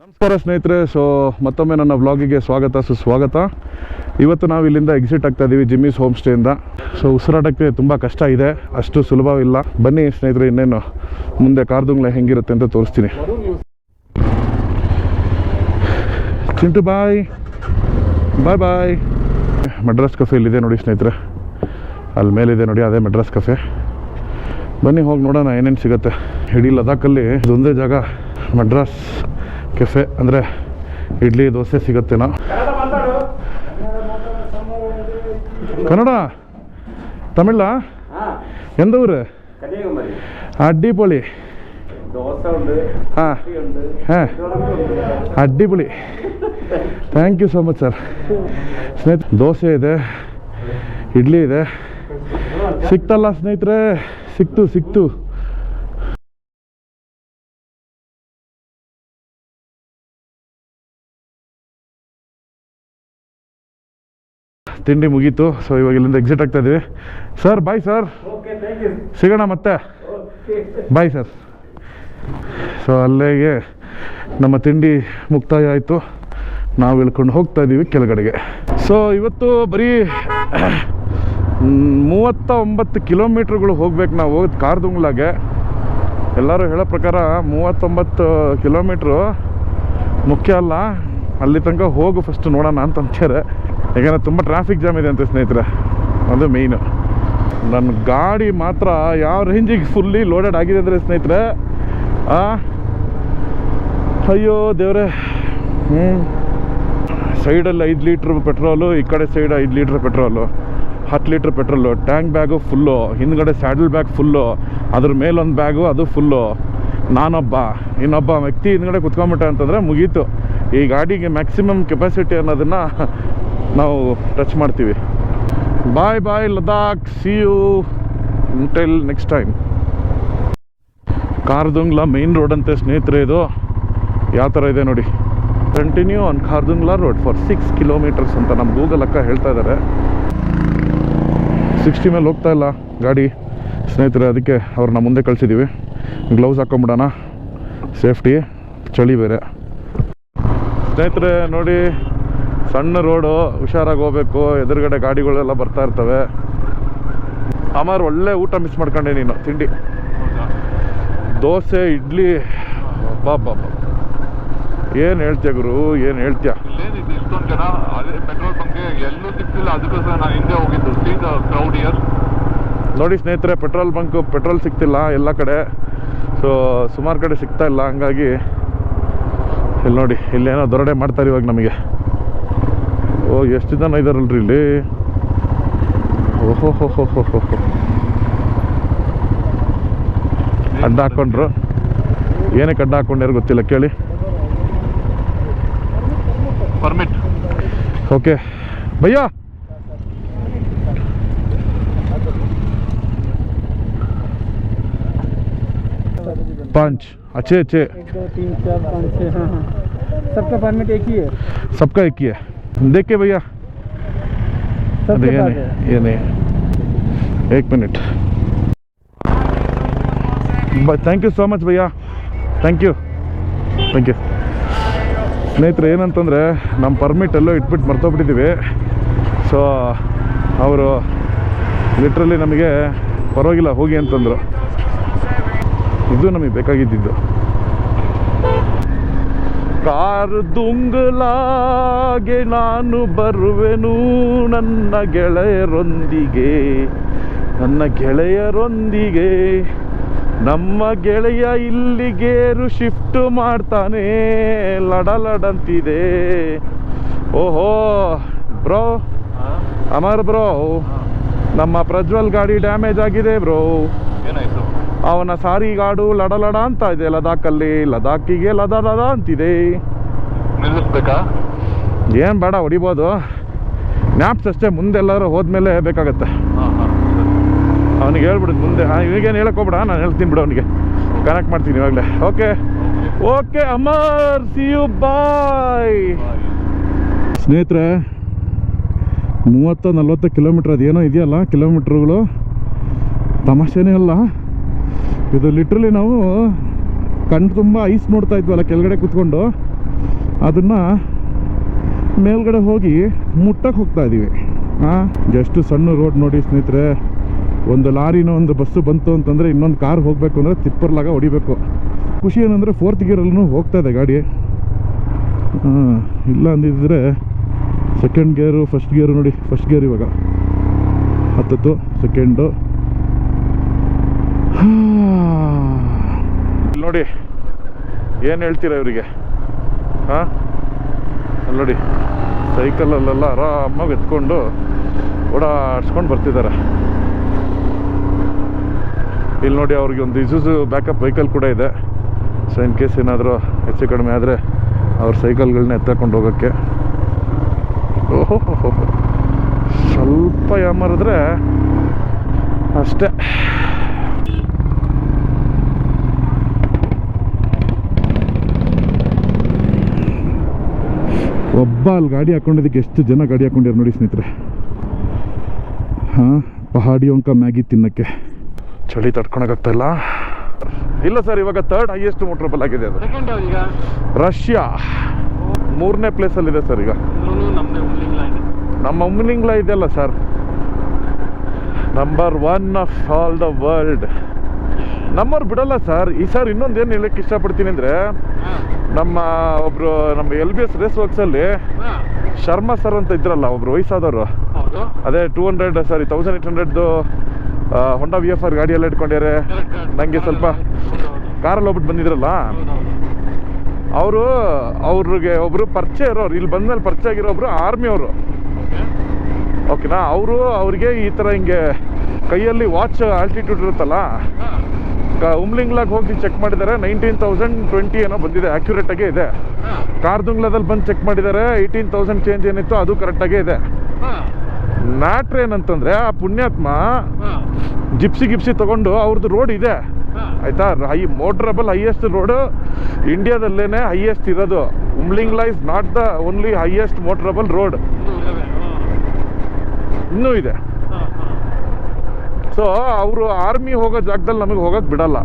ನಮಸ್ಕಾರ ಸ್ನೇಹಿತರೆ. ಸೊ ಮತ್ತೊಮ್ಮೆ ನನ್ನ ವ್ಲಾಗಿಗೆ ಸ್ವಾಗತ ಸುಸ್ವಾಗತ. ಇವತ್ತು ನಾವು ಇಲ್ಲಿಂದ ಎಕ್ಸಿಟ್ ಆಗ್ತಾ ಇದ್ದೀವಿ ಜಿಮ್ಮೀಸ್ ಹೋಮ್ ಸ್ಟೇಯಿಂದ. ಸೊ ಉಸಿರಾಟಕ್ಕೆ ತುಂಬ ಕಷ್ಟ ಇದೆ, ಅಷ್ಟು ಸುಲಭವಿಲ್ಲ. ಬನ್ನಿ ಸ್ನೇಹಿತರೆ, ಇನ್ನೇನು ಮುಂದೆ ಕಾರ್ದುಂಗ್ಲ ಹೆಂಗಿರುತ್ತೆ ಅಂತ ತೋರಿಸ್ತೀನಿ. ಚಿಂಟು ಬಾಯ್ ಬಾಯ್ ಬಾಯ್. ಮಡ್ರಾಸ್ ಕಫೆ ಇಲ್ಲಿದೆ ನೋಡಿ ಸ್ನೇಹಿತರೆ, ಅಲ್ಲಿ ಮೇಲಿದೆ ನೋಡಿ, ಅದೇ ಮಡ್ರಾಸ್ ಕಫೆ. ಬನ್ನಿ ಹೋಗಿ ನೋಡೋಣ ಏನೇನು ಸಿಗುತ್ತೆ. ಇಡೀ ಲದಾಖಲ್ಲಿ ಇದೊಂದೇ ಜಾಗ ಮಡ್ರಾಸ್ ಕೆಫೆ, ಅಂದರೆ ಇಡ್ಲಿ ದೋಸೆ ಸಿಗುತ್ತೇನೋ. ಕನ್ನಡ ತಮಿಳ ಎಂದ ಊರು? ಅಡ್ಡಿಪೊಳಿ. ಹಾಂ ಹಾಂ ಅಡ್ಡಿಪೊಳಿ. Thank you so much sir. ಸ್ನೇಹಿತರೆ, ದೋಸೆ ಇದೆ, ಇಡ್ಲಿ ಇದೆ. ಸಿಕ್ತಲ್ಲ ಸ್ನೇಹಿತರೆ, ಸಿಕ್ತು. ತಿಂಡಿ ಮುಗೀತು. ಸೊ ಇವಾಗ ಇಲ್ಲಿಂದ ಎಕ್ಸಿಟ್ ಆಗ್ತಾ ಇದ್ದೀವಿ. ಸರ್ ಬಾಯ್ ಸರ್, ಸಿಗೋಣ ಮತ್ತೆ. Bye sir. ಸೊ ಅಲ್ಲಿಗೆ ನಮ್ಮ ತಿಂಡಿ ಮುಕ್ತಾಯ ಆಯಿತು. ನಾವು ಇಳ್ಕೊಂಡು ಹೋಗ್ತಾ ಇದ್ದೀವಿ ಕೆಳಗಡೆಗೆ. ಸೊ ಇವತ್ತು ಬರೀ 39 ಕಿಲೋಮೀಟ್ರ್ಗಳು ಹೋಗ್ಬೇಕು ನಾವು ಕಾರ್ದುಂಗ್ಲಾಗೆ. ಎಲ್ಲರೂ ಹೇಳೋ ಪ್ರಕಾರ 39 ಕಿಲೋಮೀಟ್ರು ಮುಖ್ಯ ಅಲ್ಲ, ಅಲ್ಲಿ ತನಕ ಹೋಗು ಫಸ್ಟ್ ನೋಡೋಣ ಅಂತ ಅಂತಾರೆ. ಯಾಕಂದರೆ ತುಂಬ ಟ್ರಾಫಿಕ್ ಜಾಮ್ ಇದೆ ಅಂತ ಸ್ನೇಹಿತರೆ, ಅದು ಮೇಯ್ನು. ನನ್ನ ಗಾಡಿ ಮಾತ್ರ ಯಾವ ರೇಂಜಿಗೆ ಫುಲ್ಲಿ ಲೋಡೆಡ್ ಆಗಿದೆ ಅಂದರೆ ಸ್ನೇಹಿತರೆ, ಅಯ್ಯೋ ದೇವ್ರೆ. ಸೈಡಲ್ಲಿ 5 ಲೀಟ್ರ್ ಪೆಟ್ರೋಲು, ಈ ಕಡೆ side 5 litre petrol, 10 litre petrol. Tank bag full, ಹಿಂದ್ಗಡೆ ಸ್ಯಾಡಲ್ ಬ್ಯಾಗ್ ಫುಲ್ಲು, ಅದ್ರ ಮೇಲೊಂದು ಬ್ಯಾಗು ಅದು ಫುಲ್ಲು. ಇನ್ನೊಬ್ಬ ವ್ಯಕ್ತಿ ಹಿಂದ್ಗಡೆ ಕುತ್ಕೊಂಬಿಟ್ಟೆ ಅಂತಂದರೆ ಮುಗೀತು. ಈ ಗಾಡಿಗೆ ಮ್ಯಾಕ್ಸಿಮಮ್ ಕೆಪಾಸಿಟಿ ಅನ್ನೋದನ್ನು ನಾವು ಟಚ್ ಮಾಡ್ತೀವಿ. Bye bye Ladakh, see you until next time. Khardungla main road ಅಂತೆ ಸ್ನೇಹಿತರೆ. ಇದು ಯಾವ ಥರ ಇದೆ ನೋಡಿ. Continue on Khardungla road for 6 kilometres ಅಂತ ನಮ್ಮ ಗೂಗಲ್ ಅಕ್ಕ ಹೇಳ್ತಾ ಇದ್ದಾರೆ. 60 ಮೇಲೆ ಹೋಗ್ತಾ ಇಲ್ಲ ಗಾಡಿ ಸ್ನೇಹಿತರೆ, ಅದಕ್ಕೆ ಅವ್ರನ್ನ ಮುಂದೆ ಕಳಿಸಿದ್ದೀವಿ. ಗ್ಲೌಸ್ ಹಾಕೊಂಬಿಡೋಣ, ಸೇಫ್ಟಿ, ಚಳಿ ಬೇರೆ. ಸ್ನೇಹಿತರೆ ನೋಡಿ, ಸಣ್ಣ ರೋಡು, ಹುಷಾರಾಗಿ ಹೋಗ್ಬೇಕು. ಎದುರುಗಡೆ ಗಾಡಿಗಳೆಲ್ಲ ಬರ್ತಾ ಇರ್ತವೆ. ಅಮರ್ ಒಳ್ಳೆ ಊಟ ಮಿಸ್ ಮಾಡ್ಕೊಂಡೆ ನೀನು. ತಿಂಡಿ ದೋಸೆ, ಇಡ್ಲಿ, ಬಾಬಾ ಏನು ಹೇಳ್ತೀಯ ಗುರು, ಏನು ಹೇಳ್ತೀಯ? ಇಷ್ಟೊಂದು ಜನ ಅದೇ ಪೆಟ್ರೋಲ್ ಬಂಕ್ಗೆ ಎಲ್ಲೂ ಸಿಕ್ತಿಲ್ಲ, ಅದಕ್ಕೋಸ್ಕರ ನಾನು ಹಿಂದೆ ಹೋಗಿದ್ದು. ಕ್ರೌಡ್ ಇಯರ್ ನೋಡಿ ಸ್ನೇಹಿತರೆ, ಪೆಟ್ರೋಲ್ ಸಿಗ್ತಿಲ್ಲ ಎಲ್ಲ ಕಡೆ. ಸೊ ಸುಮಾರು ಕಡೆ ಸಿಗ್ತಾ ಇಲ್ಲ, ಹಂಗಾಗಿ ಇಲ್ಲಿ ನೋಡಿ, ಇಲ್ಲೇನೋ ದೊರಡೆ ಮಾಡ್ತಾರೆ ಇವಾಗ ನಮಗೆ. ಓ ಎಷ್ಟು ಜನ ಇದ್ದಾರಲ್ರಿ ಇಲ್ಲಿ. ಓಹೋ ಹೋ ಹೋ ಹೋ ಹೋ. ಅಡ್ಡ ಹಾಕ್ಕೊಂಡ್ರು, ಏನಕ್ಕೆ ಅಡ್ಡ ಹಾಕ್ಕೊಂಡ್ಯಾರು ಗೊತ್ತಿಲ್ಲ, ಕೇಳಿ. Permit okay bhaiya. पाँच अच्छे 1 2 3 4 5 6. हाँ हाँ, सबका परमिट एक ही है. सबका एक ही है. देखिए भैया, ये नहीं, 1 minute. Thank you so much भैया, ಥ್ಯಾಂಕ್ ಯು. ಸ್ನೇಹಿತರೆ, ಏನಂತಂದರೆ ನಮ್ಮ ಪರ್ಮಿಟ್ ಎಲ್ಲೋ ಇಟ್ಬಿಟ್ಟು ಮರ್ತೋಗ್ಬಿಟ್ಟಿದ್ದೀವಿ. ಸೊ ಅವರು ಲಿಟ್ರಲಿ ನಮಗೆ ಪರವಾಗಿಲ್ಲ ಹೋಗಿ ಅಂತಂದರು. ಇದು ನಮಗೆ ಬೇಕಾಗಿದ್ದು. ಕಾರ್ದುಂಗ್ಲಾಗೆ ನಾನು ಬರುವೆನು ನನ್ನ ಗೆಳೆಯರೊಂದಿಗೆ. ನಮ್ಮ ಗೆಳೆಯ ಇಲ್ಲಿಗೇರು ಶಿಫ್ಟ್ ಮಾಡ್ತಾನೆ, ಲಡಲಡಂತಿದೆ. ಓಹೋ ಬ್ರೋ, ಅಮರ್ ಬ್ರೋ, ನಮ್ಮ ಪ್ರಜ್ವಲ್ ಗಾಡಿ ಡ್ಯಾಮೇಜ್ ಆಗಿದೆ ಬ್ರೋ. ಏನಾಯ್ತು? ಅವನ ಸಾರಿ ಗಾಡು ಲಡಲಡ ಅಂತ ಇದೆ ಲದಾಖಲ್ಲಿ. ಲದಾಖಿಗೆ ಲದ ಅಂತಿದೆ. ನಿಲ್ಲಿಸ್ಬೇಕಾ? ಏನು ಬೇಡ, ಹೊಡಿಬೋದು. ಮ್ಯಾಪ್ಸ್ ಅಷ್ಟೇ, ಮುಂದೆಲ್ಲರೂ ಹೋದ್ಮೇಲೆ ಬೇಕಾಗತ್ತೆ. ಅವನಿಗೆ ಹೇಳ್ಬಿಡುದು ಮುಂದೆ. ಇವಾಗೇನು ಹೇಳಕ್ಕೋಗ್ಬೇಡ, ನಾನು ಹೇಳ್ತೀನಿ ಬಿಡು, ಅವನಿಗೆ ಕನೆಕ್ಟ್ ಮಾಡ್ತೀನಿ ಇವಾಗಲೇ. ಓಕೆ ಅಮರ್, ಸಿ ಯು, ಬಾಯ್. ಸ್ನೇಹಿತರೆ, 30-40 ಕಿಲೋಮೀಟ್ರ್ ಅದೇನೋ ಇದೆಯಲ್ಲ ಕಿಲೋಮೀಟ್ರುಗಳು, ತಮಾಷೆನೇ ಅಲ್ಲ ಇದು. ಲಿಟ್ರಲಿ ನಾವು ಕಣ್ಣು ತುಂಬ ಐಸ್ ನೋಡ್ತಾ ಇದ್ವಲ್ಲ ಕೆಳಗಡೆ ಕೂತ್ಕೊಂಡು, ಅದನ್ನು ಮೇಲ್ಗಡೆ ಹೋಗಿ ಮುಟ್ಟಕ್ಕೆ ಹೋಗ್ತಾ ಇದ್ದೀವಿ. ಎಷ್ಟು ಸಣ್ಣ ರೋಡ್ ನೋಡಿ ಸ್ನೇಹಿತರೆ. ಒಂದು ಲಾರಿನ ಒಂದು ಬಸ್ಸು ಬಂತು ಅಂತಂದರೆ ಇನ್ನೊಂದು ಕಾರ್ ಹೋಗಬೇಕು ಅಂದರೆ ತಿಪ್ಪರ್ಲಾಗ ಹೊಡಿಬೇಕು. ಖುಷಿ ಏನಂದರೆ 4th ಗೇರಲ್ಲೂ ಹೋಗ್ತಾ ಇದೆ ಗಾಡಿ. ಇಲ್ಲ ಅಂದಿದ್ರೆ 2nd ಗೇರು 1st ಗೇರು ನೋಡಿ. 1st ಗೇರ್ ಇವಾಗ ಹತ್ತತ್ತು, 2nd. ಇಲ್ಲಿ ನೋಡಿ ಏನು ಹೇಳ್ತೀರಾ ಇವರಿಗೆ? ಅಲ್ಲಿ ನೋಡಿ ಸೈಕಲಲ್ಲೆಲ್ಲ ಆರಾಮಾಗಿ ಎತ್ಕೊಂಡು ಓಡಾಡ್ಸ್ಕೊಂಡು ಬರ್ತಿದ್ದಾರೆ. ಇಲ್ಲಿ ನೋಡಿ ಅವ್ರಿಗೆ ಒಂದು ಇಸುಜು ಬ್ಯಾಕಪ್ ವೆಹಿಕಲ್ ಕೂಡ ಇದೆ. ಸೊ ಇನ್ ಕೇಸ್ ಏನಾದರೂ ಹೆಚ್ಚು ಕಡಿಮೆ ಆದರೆ ಅವ್ರ ಸೈಕಲ್ಗಳನ್ನ ಎತ್ತಕೊಂಡು ಹೋಗೋಕ್ಕೆ. ಓಹೋ, ಸ್ವಲ್ಪ ಯಾಮರಿದ್ರೆ ಅಷ್ಟೇ. ಒಬ್ಬ ಅಲ್ಲಿ ಗಾಡಿ ಹಾಕೊಂಡಿದ್ದಕ್ಕೆ ಎಷ್ಟು ಜನ ಗಾಡಿ ಹಾಕೊಂಡಿದ್ದಾರೆ ನೋಡಿ ಸ್ನೇಹಿತರೆ. ಪಹಾಡಿಯೊಂಕ ಮ್ಯಾಗಿ ತಿನ್ನಕ್ಕೆ. ಚಳಿ ತಡ್ಕೊಳಕ್ಕಾಗ್ತಾ ಇಲ್ಲ. ಇಲ್ಲ ಸರ್, ಇವಾಗ 3rd ಹೈಯೆಸ್ಟ್ ಮೋಟ್ರಬಲ್ ಆಗಿದೆ ಅದು. ರಷ್ಯಾ 3ನೇ ಪ್ಲೇಸಲ್ಲಿದೆ ಸರ್ ಈಗ. ನಮ್ಮ ಉಮ್ಲಿಂಗ್ಲ ಇದೆಯಲ್ಲ sir, number 1 of all the world. ನಮ್ಮವ್ರು ಬಿಡಲ್ಲ ಸರ್. ಈ ಸರ್ ಇನ್ನೊಂದು ಏನು ಹೇಳಕ್ಕೆ ಇಷ್ಟಪಡ್ತೀನಿ ಅಂದರೆ, ನಮ್ಮ LBS ರೇಸ್ ವರ್ಕ್ಸಲ್ಲಿ ಶರ್ಮಾ ಸರ್ ಅಂತ ಇದ್ರಲ್ಲ ಒಬ್ರು ವಯಸ್ಸಾದವರು, ಅದೇ 1800 ಹೊಂಡಾ VFR ಗಾಡಿಯೆಲ್ಲ ಇಟ್ಕೊಂಡಿದ್ದಾರೆ. ನನಗೆ ಸ್ವಲ್ಪ ಕಾರಲ್ಲಿ ಹೋಗ್ಬಿಟ್ಟು ಬಂದಿದ್ರಲ್ಲ ಅವ್ರಿಗೆ ಒಬ್ರು ಪರಿಚಯ ಇರೋರು, ಇಲ್ಲಿ ಬಂದ್ಮೇಲೆ ಪರಿಚಯ ಆಗಿರೋಬ್ರು ಆರ್ಮಿ ಅವರು. ಓಕೆನಾ? ಅವ್ರಿಗೆ ಈ ಥರ ಹಿಂಗೆ ಕೈಯಲ್ಲಿ ವಾಚ್ ಆಲ್ಟಿಟ್ಯೂಡ್ ಇರುತ್ತಲ್ಲ, ಉಮ್ಲಿಂಗ್ಲಾಗ ಹೋಗಿ ಚೆಕ್ ಮಾಡಿದ್ದಾರೆ. 19,020 ಏನೋ ಬಂದಿದೆ, ಆ್ಯಕ್ಯುರೇಟಾಗೇ ಇದೆ. ಕಾರ್ದುಂಗ್ಲಾದಲ್ಲಿ ಬಂದು ಚೆಕ್ ಮಾಡಿದ್ದಾರೆ, 18,000 ಚೇಂಜ್ ಏನಿತ್ತು ಅದು ಕರೆಕ್ಟಾಗೇ ಇದೆ. ಮ್ಯಾಟ್ರ್ ಏನಂತಂದರೆ, ಆ ಪುಣ್ಯಾತ್ಮ ಜಿಪ್ಸಿ ತೊಗೊಂಡು ಅವ್ರದ್ದು ರೋಡ್ ಇದೆ ಆಯಿತಾ. ಮೋಟ್ರಬಲ್ ಹೈಯೆಸ್ಟ್ ರೋಡು ಇಂಡಿಯಾದಲ್ಲೇ ಹೈಯೆಸ್ಟ್ ಇರೋದು. Umlingla is not the only highest motorable road, ಇನ್ನೂ ಇದೆ. ಸೊ ಅವರು ಆರ್ಮಿ ಹೋಗೋ ಜಾಗದಲ್ಲಿ ನಮಗೆ ಹೋಗೋಕ್ಕೆ ಬಿಡಲ್ಲ.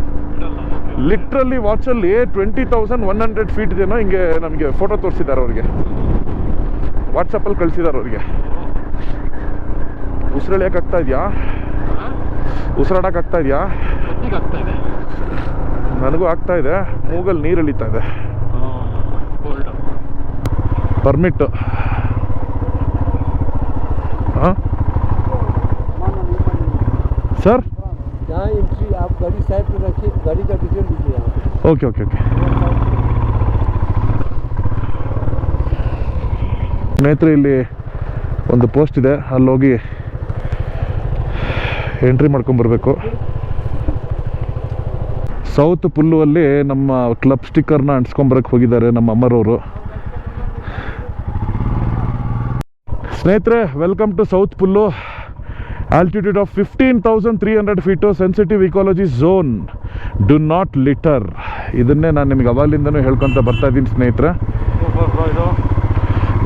ಲಿಟ್ರಲಿ ವಾಚಲ್ಲಿ 20,100 ಫೀಟ್ ಏನೋ ಹಿಂಗೆ ನಮಗೆ ಫೋಟೋ ತೋರಿಸಿದ್ದಾರೆ ಅವ್ರಿಗೆ, ವಾಟ್ಸಪ್ಪಲ್ಲಿ ಕಳಿಸಿದ್ದಾರೆ ಅವ್ರಿಗೆ. ಉಸಿರಾಡೋಕ್ಕಾಗ್ತಾ ಇದೆಯಾ? ಉಸಿರಾಡೋಕ್ಕಾಗ್ತಾ ಇದೆಯಾ? ನನಗೂ ಆಗ್ತಾ ಇದೆ. ಮೂಗಲ್ಲಿ ನೀರು ಇಳಿತಾ ಇದೆ. ಪರ್ಮಿಟ್ सर यहाँ एंट्री आप गाड़ी साइड पे रखिए, गाड़ी का डिटेल दीजिए यहाँ पे. Okay okay okay. ಸ್ನೇಹಿತರೆ, ಇಲ್ಲಿ ಒಂದು ಪೋಸ್ಟ್ ಇದೆ, ಅಲ್ಲಿ ಹೋಗಿ ಎಂಟ್ರಿ ಮಾಡ್ಕೊಂಬರ್ಬೇಕು. ಸೌತ್ ಪುಲ್ಲುವಲ್ಲಿ ನಮ್ಮ ಕ್ಲಬ್ ಸ್ಟಿಕ್ಕರ್ನ ಅಂಟಿಸ್ಕೊಂಬರಕ್ಕೆ ಹೋಗಿದ್ದಾರೆ ನಮ್ಮ ಅಮ್ಮರವರು. ಸ್ನೇಹಿತರೆ, welcome to South Pullu. Altitude of 15,300 feet, sensitive ecology zone, do not litter. ಇದನ್ನೇ ನಾನು ನಿಮಗೆ ಅವಾಗಲಿಂದನೂ ಹೇಳ್ಕೊತ ಬರ್ತಾ ಇದ್ದೀನಿ ಸ್ನೇಹಿತರೆ.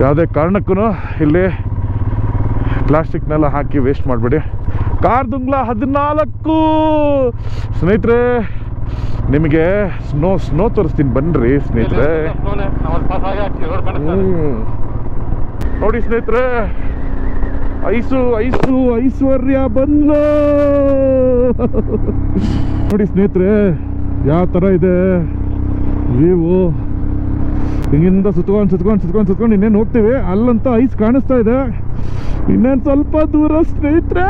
ಯಾವುದೇ ಕಾರಣಕ್ಕೂ ಇಲ್ಲಿ ಪ್ಲಾಸ್ಟಿಕ್ನೆಲ್ಲ ಹಾಕಿ ವೇಸ್ಟ್ ಮಾಡಬೇಡಿ. ಕಾರ್ದುಂಗ್ಲಾ 14 ಸ್ನೇಹಿತರೆ, ನಿಮಗೆ ಸ್ನೋ ತೋರಿಸ್ತೀನಿ ಬನ್ನಿರಿ ಸ್ನೇಹಿತರೆ. ನೋಡಿ ಸ್ನೇಹಿತರೆ, ಐಶ್ವರ್ಯ ಬಂದ್ಲು ನೋಡಿ ಸ್ನೇಹಿತರೆ, ಯಾವ ಥರ ಇದೆ ವ್ಯೂ. ಹಿಂಗಿಂದ ಸುತ್ಕೊಂಡು ಇನ್ನೇನು ಹೋಗ್ತೀವಿ. ಅಲ್ಲಂತ ಐಸ್ ಕಾಣಿಸ್ತಾ ಇದೆ. ಇನ್ನೇನು ಸ್ವಲ್ಪ ದೂರ ಸ್ನೇಹಿತರೆ.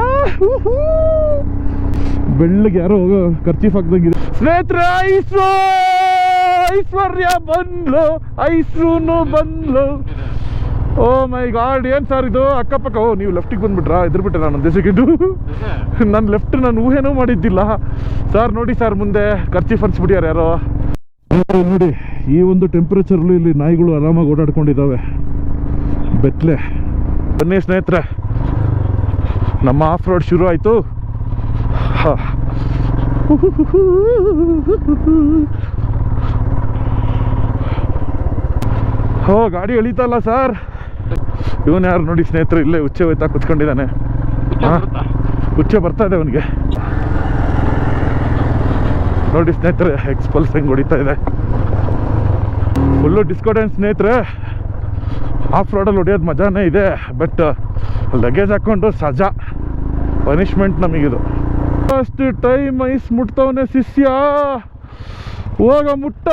ಬೆಳ್ಳಗೆ ಯಾರೋ ಖರ್ಚೀಫ್ ಹಾಕ್ದಂಗಿದೆ ಸ್ನೇಹಿತರೆ. ಐಶ್ವರ್ಯ ಬಂದ್ಲು, ಐಸೂನು ಬಂದ್ಲು. ಓ ಮೈ ಗಾಡ್, ಏನು ಸರ್ ಇದು ಅಕ್ಕಪಕ್ಕ? ಓ, ನೀವು ಲೆಫ್ಟಿಗೆ ಬಂದುಬಿಟ್ರಾ? ಎದುರುಬಿಟ್ಟೆ ನಾನು ಒಂದೇ ಸೆಕೆಂಡು. ನನ್ನ ಲೆಫ್ಟ್ ನಾನು ಊಹೆನೂ ಮಾಡಿದ್ದಿಲ್ಲ ಸರ್. ನೋಡಿ ಸರ್, ಮುಂದೆ ಖರ್ಚೀಫ್ ಹಂಚ್ಬಿಟ್ಯಾರ ಯಾರೋ. ನೋಡಿ, ಈ ಒಂದು ಟೆಂಪ್ರೇಚರ್ಲು ಇಲ್ಲಿ ನಾಯಿಗಳು ಆರಾಮಾಗಿ ಓಡಾಡ್ಕೊಂಡಿದ್ದಾವೆ. ಬೆತ್ತಲೆ. ಬನ್ನಿ ಸ್ನೇಹಿತರೆ, ನಮ್ಮ ಆಫ್ ರೋಡ್ ಶುರು ಆಯಿತು. ಹೋ, ಗಾಡಿ ಎಳೀತಲ್ಲ ಸರ್. ಇವನು ಯಾರು ನೋಡಿ ಸ್ನೇಹಿತರೆ, ಇಲ್ಲೇ ಉಚ್ಚೆ ಹೋಯ್ತಾ ಕುತ್ಕೊಂಡಿದ್ದಾನೆ. ಉಚ್ಚೆ ಬರ್ತಾ ಇದೆ ಅವನಿಗೆ. ನೋಡಿ ಸ್ನೇಹಿತರೆ, ಎಕ್ಸ್ಪಲ್ಸ್ ಹೆಂಗೆ ಹೊಡಿತಾ ಇದೆ. ಫುಲ್ಲು ಡಿಸ್ಕೋಡೆನ್ಸ್ ಸ್ನೇಹಿತರೆ. ಆಫ್ ರೋಡಲ್ಲಿ ಹೊಡೆಯೋದು ಮಜಾನೇ ಇದೆ, ಬಟ್ ಲಗೇಜ್ ಹಾಕ್ಕೊಂಡು ಸಜಾ ಪನಿಷ್ಮೆಂಟ್ ನಮಗಿದು. ಅಷ್ಟು ಟೈಮ್ ಐಸ್ ಮುಟ್ತವನೆ ಶಿಷ್ಯ, ಹೋಗ ಮುಟ್ಟ.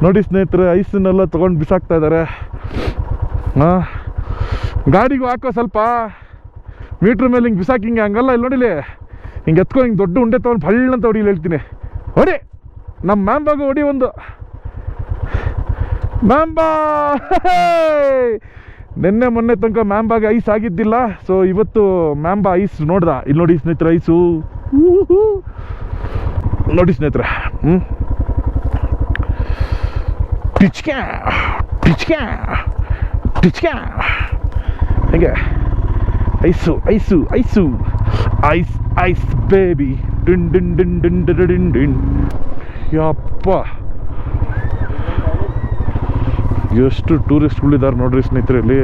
ನೋಡಿ ಸ್ನೇಹಿತರೆ, ಐಸನ್ನೆಲ್ಲ ತೊಗೊಂಡು ಬಿಸಾಕ್ತಾ ಇದ್ದಾರೆ. ಹಾಂ, ಗಾಡಿಗೂ ಹಾಕೋ ಸ್ವಲ್ಪ, ಮೀಟ್ರ್ ಮೇಲೆ ಹಿಂಗೆ ಬಿಸಾಕಿ ಹಿಂಗೆ ಹಂಗಲ್ಲ. ಇಲ್ಲಿ ನೋಡಿಲಿ, ಹಿಂಗೆ ಎತ್ಕೊ, ಹಿಂಗೆ ದೊಡ್ಡ ಉಂಡೆ ತೊಗೊಂಡು ಹಳ್ಳಂತ ಹೊಡಿಲಿ ಹೇಳ್ತೀನಿ. ಹೊಡಿ, ನಮ್ಮ ಮ್ಯಾಂಬಾಗ ಹೊಡಿ ಒಂದು. ಮ್ಯಾಂಬಾ ನಿನ್ನೆ ಮೊನ್ನೆ ತನಕ ಮ್ಯಾಂಬಾಗ ಐಸ್ ಆಗಿದ್ದಿಲ್ಲ, ಸೊ ಇವತ್ತು ಮ್ಯಾಂಬಾ ಐಸ್ ನೋಡ್ದ. ಇಲ್ಲಿ ನೋಡಿ ಸ್ನೇಹಿತರೆ, ಐಸು ನೋಡಿ ಸ್ನೇಹಿತರೆ. ಟಿಚ್ಕ್ಯಾ ಟಿಚ್ಕ್ಯಾ ಟಿಚ್ಕ್ಯಾ ಹೇಗೆ ice ice ice ice ice baby ಡಿನ್ ಡಿನ್ ಡಿನ್ ಡಿನ್ ಡಿನ್ ಡಿನ್. ಯಪ್ಪ, ಎಷ್ಟು ಟೂರಿಸ್ಟ್ಗಳಿದ್ದಾರೆ ನೋಡ್ರಿ ಸ್ನೇಹಿತರೆ ಇಲ್ಲಿ.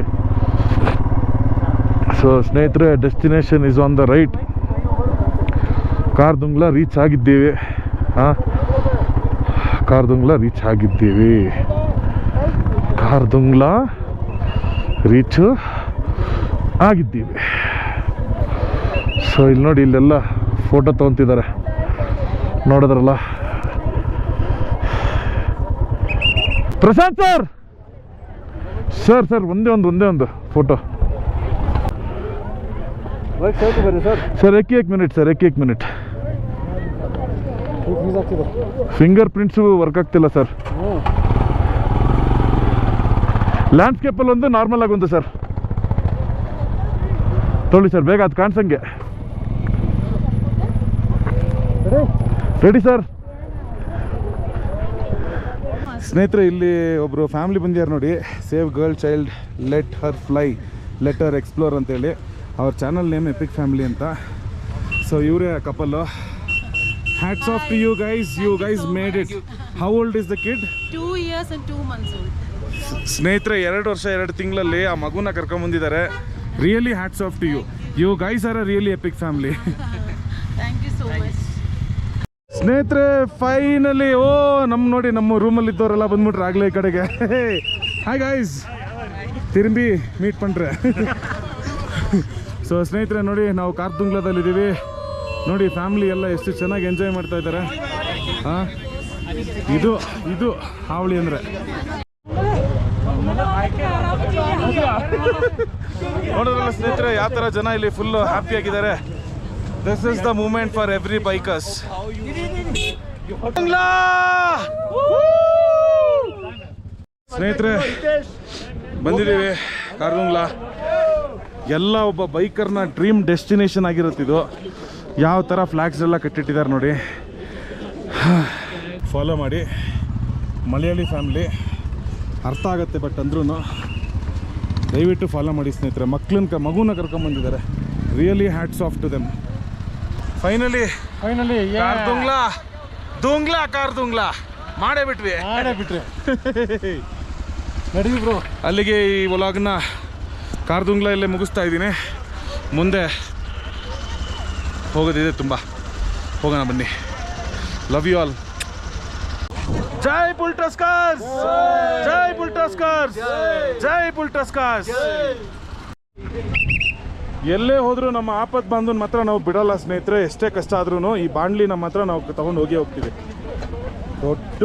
ಸೊ ಸ್ನೇಹಿತರೆ, destination is on the right. Khardungla reach ಆಗಿದ್ದೀವಿ. ಹಾಂ, ಕಾರ್ದುಂಗ್ಲಾ ರೀಚ್ ಆಗಿದ್ದೀವಿ. ಕಾರ್ದುಂಗ್ಲಾ ರೀಚ್ ಆಗಿದ್ದೀವಿ. ಸೊ ಇಲ್ಲಿ ನೋಡಿ, ಇಲ್ಲೆಲ್ಲ ಫೋಟೋ ತೊಗೊತಿದ್ದಾರೆ, ನೋಡಿದ್ರಲ್ಲ. ಪ್ರಶಾಂತ್ ಸರ್, ಸರ್ ಸರ್ ಒಂದೇ ಒಂದು ಫೋಟೋ ಸರ್. एक मिनट ಸರ್, एक मिनट. ಫಿಂಗರ್ ಪ್ರಿಂಟ್ಸು ವರ್ಕ್ ಆಗ್ತಿಲ್ಲ ಸರ್. ಲ್ಯಾಂಡ್ಸ್ಕೇಪಲ್ಲಿ ಒಂದು, ನಾರ್ಮಲ್ ಆಗಿ ಒಂದು ಸರ್. ತೊಗೊಳ್ಳಿ ಸರ್, ಬೇಗ ಅದು ಕಾಣಿಸಂಗೆ. Ready sir. ಸ್ನೇಹಿತರೆ, ಇಲ್ಲಿ ಒಬ್ಬರು ಫ್ಯಾಮಿಲಿ ಬಂದಿದ್ದಾರೆ ನೋಡಿ. Save girl child, let her fly, let her explore ಅಂತೇಳಿ. ಅವ್ರ ಚಾನಲ್ ನೇಮ್ ಎಪಿಕ್ ಫ್ಯಾಮಿಲಿ ಅಂತ. ಸೊ ಇವರೇ couple. Hats off to you guys made it. How old is the kid? 2 years and 2 months old. ಸ್ನೇಹಿತರೆ, 2 ವರ್ಷ 2 ತಿಂಗಳಲ್ಲಿ ಆ ಮಗುನ ಕರ್ಕೊಂಡ್ಬಂದಿದ್ದಾರೆ. Really hats off to you guys are a really epic family. Thank you so much. ಸ್ನೇಹಿತರೆ, finally ನೋಡಿ, ನಮ್ಮ ರೂಮಲ್ಲಿ ಇದ್ದವರೆಲ್ಲ ಬಂದ್ಬಿಟ್ರೆ ಆಗಲೇ ಈ ಕಡೆಗೆ. ಹಾಯ್ ಗೈಸ್, ತಿರುಂಬಿ ಮೀಟ್ ಪಂಡ್ರೆ. ಸೊ ಸ್ನೇಹಿತರೆ ನೋಡಿ, ನಾವು ಕಾರ್ದುಂಗ್ಲಾದಲ್ಲಿದ್ದೀವಿ. ನೋಡಿ, ಫ್ಯಾಮಿಲಿ ಎಲ್ಲ ಎಷ್ಟು ಚೆನ್ನಾಗಿ ಎಂಜಾಯ್ ಮಾಡ್ತಾ ಇದ್ದಾರೆ. ಹಾಂ, ಇದು ಹಾವಳಿ ಅಂದರೆ. ನೋಡಿದ್ರಲ್ಲ ಸ್ನೇಹಿತರೆ, ಯಾವ ಥರ ಜನ ಇಲ್ಲಿ ಫುಲ್ಲು ಹ್ಯಾಪಿಯಾಗಿದ್ದಾರೆ. This is the moment for every bikers. ಸ್ನೇಹಿತರೆ, ಬಂದಿದ್ದೀವಿ ಕಾರ್ದುಂಗ್ಲಾ. ಎಲ್ಲ ಒಬ್ಬ ಬೈಕರ್ನ ಡ್ರೀಮ್ ಡೆಸ್ಟಿನೇಷನ್ ಆಗಿರುತ್ತಿದ್ದು. ಯಾವ ಥರ ಫ್ಲಾಗ್ಸ್ ಎಲ್ಲ ಕಟ್ಟಿಟ್ಟಿದ್ದಾರೆ ನೋಡಿ. ಫಾಲೋ ಮಾಡಿ, ಮಲಯಾಳಿ ಫ್ಯಾಮಿಲಿ ಅರ್ಥ ಆಗುತ್ತೆ, ಬಟ್ ಅಂದ್ರೂ ದಯವಿಟ್ಟು ಫಾಲೋ ಮಾಡಿ ಸ್ನೇಹಿತರೆ. ಮಗುನ ಕರ್ಕೊಂಬಂದಿದ್ದಾರೆ. Really hats off to them. Finally Khardungla ಮಾಡೇ ಬಿಟ್ವಿ. ನಡಿ ಬ್ರೋ. ಅಲ್ಲಿಗೆ ಈ ವ್ಲಾಗ್ನ ಕಾರ್ದುಂಗ್ಲಾ ಇಲ್ಲೇ ಮುಗಿಸ್ತಾ ಇದ್ದೀನಿ. ಮುಂದೆ ಹೋಗೋದಿದೆ ತುಂಬ, ಹೋಗೋಣ ಬನ್ನಿ. Love you all. ಜೈ ಬುಲ್ ಟಸ್ಕರ್ಸ್, ಜೈ ಬುಲ್ ಟಸ್ಕರ್ಸ್, ಜೈ ಬುಲ್ ಟಸ್ಕರ್ಸ್. ಎಲ್ಲೇ ಹೋದರೂ ನಮ್ಮ ಆಪತ್ ಬಾಂಧವನ ಮಾತ್ರ ನಾವು ಬಿಡೋಲ್ಲ ಸ್ನೇಹಿತರೆ. ಎಷ್ಟೇ ಕಷ್ಟ ಆದ್ರೂ ಈ ಬಾಂಡ್ಲಿನ ಮಾತ್ರ ನಾವು ತಗೊಂಡು ಹೋಗ್ತೀವಿ. ದೊಡ್ಡ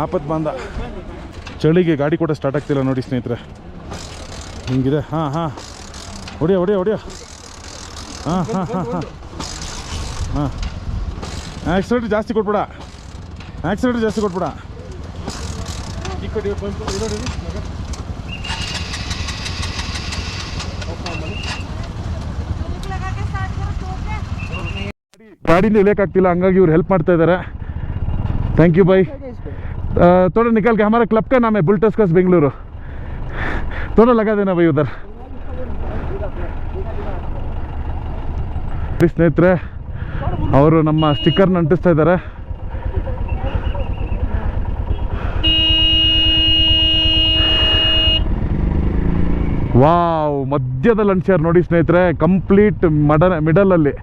ಆಪತ್ ಬಾಂಧ. ಚಳಿಗೆ ಗಾಡಿ ಕೂಡ ಸ್ಟಾರ್ಟ್ ಆಗ್ತಿಲ್ಲ ನೋಡಿ ಸ್ನೇಹಿತರೆ, ಹಿಂಗಿದೆ. ಹಾಂ, ಹೊಡಿಯೋ. ಹಾಂ. ಆಕ್ಸಿಲೇಟರ್ ಜಾಸ್ತಿ ಕೊಟ್ಬಿಡ. ಗಾಡಿಯಿಂದ ಇಳಿಯೋಕ್ಕಾಗ್ತಿಲ್ಲ, ಹಂಗಾಗಿ ಇವ್ರು ಹೆಲ್ಪ್ ಮಾಡ್ತಾ ಇದ್ದಾರೆ. Thank you boy. थोड़ा निकल के हमारा क्लब का नाम है बुल टस्कर्स बेंगलुरु. थोड़ा लगा देना भाई उधर. ಸ್ನೇಹಿತರೆ, ಅವರು ನಮ್ಮ ಸ್ಟಿಕ್ಕರ್ನ ಅಂಟಿಸ್ತಾ ಇದ್ದಾರೆ. ವಾವ್, ಮಧ್ಯದಲ್ಲಿ ಅಂಟಿಸ್ಯಾರ ನೋಡಿ ಸ್ನೇಹಿತರೆ, ಕಂಪ್ಲೀಟ್ ಮಿಡಲಲ್ಲಿ.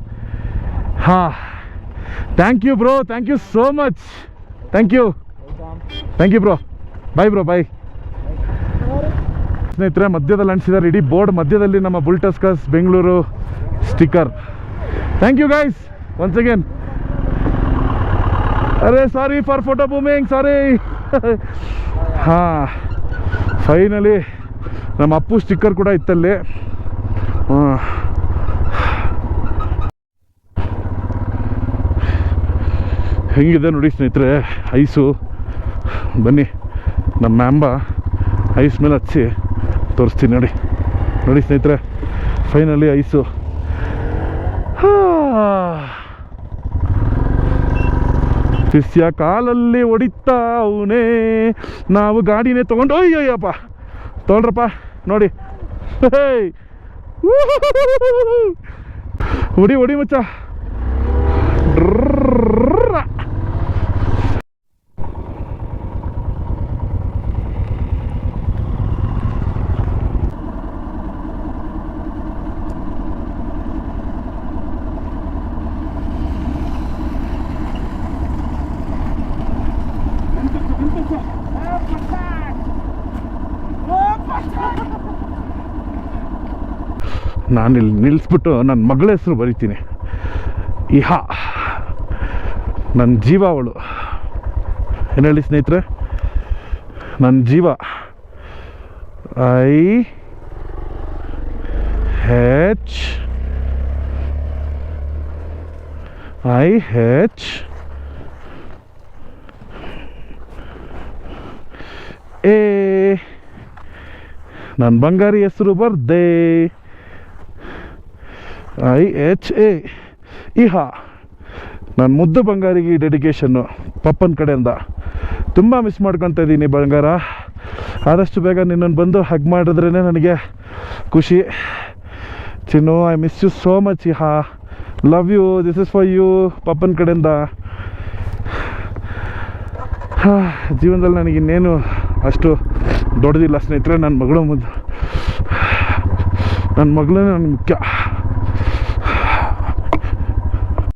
ಹಾಂ, thank you bro, thank you so much. Thank you bro. Bye bro, bye. ಸ್ನೇಹಿತರೆ, ಮಧ್ಯದಲ್ಲಿ ಅಂಟಿಸಿದ್ದಾರೆ ಇಡೀ ಬೋರ್ಡ್ ಮಧ್ಯದಲ್ಲಿ ನಮ್ಮ ಬುಲ್ಟಸ್ಕಸ್ Bengaluru sticker. Thank you guys once again. ಅರೆ sorry for photo booming, sorry. ಹಾಂ, ಫೈನಲಿ ನಮ್ಮ ಅಪ್ಪು ಸ್ಟಿಕ್ಕರ್ ಕೂಡ ಇತ್ತಲ್ಲಿ. ಹೆಂಗಿದೆ ನೋಡಿ ಸ್ನೇಹಿತರೆ ಐಸು. ಬನ್ನಿ ನಮ್ಮ ಮ್ಯಾಂಬ ಐಸ್ ಮೇಲೆ ಹಚ್ಚಿ ತೋರಿಸ್ತೀನಿ ನೋಡಿ ಸ್ನೇಹಿತರೆ, ಫೈನಲಿ ಐಸು. ಶಿಷ್ಯ ಕಾಲಲ್ಲಿ ಹೊಡಿತಾ ಅವನೇ, ನಾವು ಗಾಡಿನೇ ತೊಗೊಂಡು ಅಯ್ಯಪ್ಪ ತೊಗೊಂಡ್ರಪ್ಪ ನೋಡಿ. ಹೊಡಿ ಮಚ್ಚ. ನಾನಿಲ್ಲಿ ನಿಲ್ಲಿಸ್ಬಿಟ್ಟು ನನ್ನ ಮಗಳ ಹೆಸರು ಬರಿತೀನಿ. ಇಹಾ, ನನ್ನ ಜೀವ ಅವಳು. ಏನು ಹೇಳಿ ಸ್ನೇಹಿತರೆ, ನನ್ನ ಜೀವ. IH A. ನನ್ನ ಬಂಗಾರಿ ಹೆಸರು ಬರ್ದೆ IHA. ಇಹಾ, ನನ್ನ ಮುದ್ದು ಬಂಗಾರಿಗೆ ಡೆಡಿಕೇಶನ್ನು ಪಪ್ಪನ ಕಡೆಯಿಂದ. ತುಂಬ ಮಿಸ್ ಮಾಡ್ಕೊತ ಇದ್ದೀನಿ ಬಂಗಾರ. ಆದಷ್ಟು ಬೇಗ ನಿನ್ನನ್ನು ಬಂದು ಹಗ್ ಮಾಡಿದ್ರೇ ನನಗೆ ಖುಷಿ. ಚಿನ್ನು, I miss you so much. ಇಹಾ, love you. This is for you ಪಪ್ಪನ ಕಡೆಯಿಂದ. ಜೀವನದಲ್ಲಿ ನನಗಿನ್ನೇನು ಅಷ್ಟು ದೊಡ್ಡದಿಲ್ಲ ಸ್ನೇಹಿತರೆ. ನನ್ನ ಮಗಳೇ ನನಗೆ ಮುಖ್ಯ.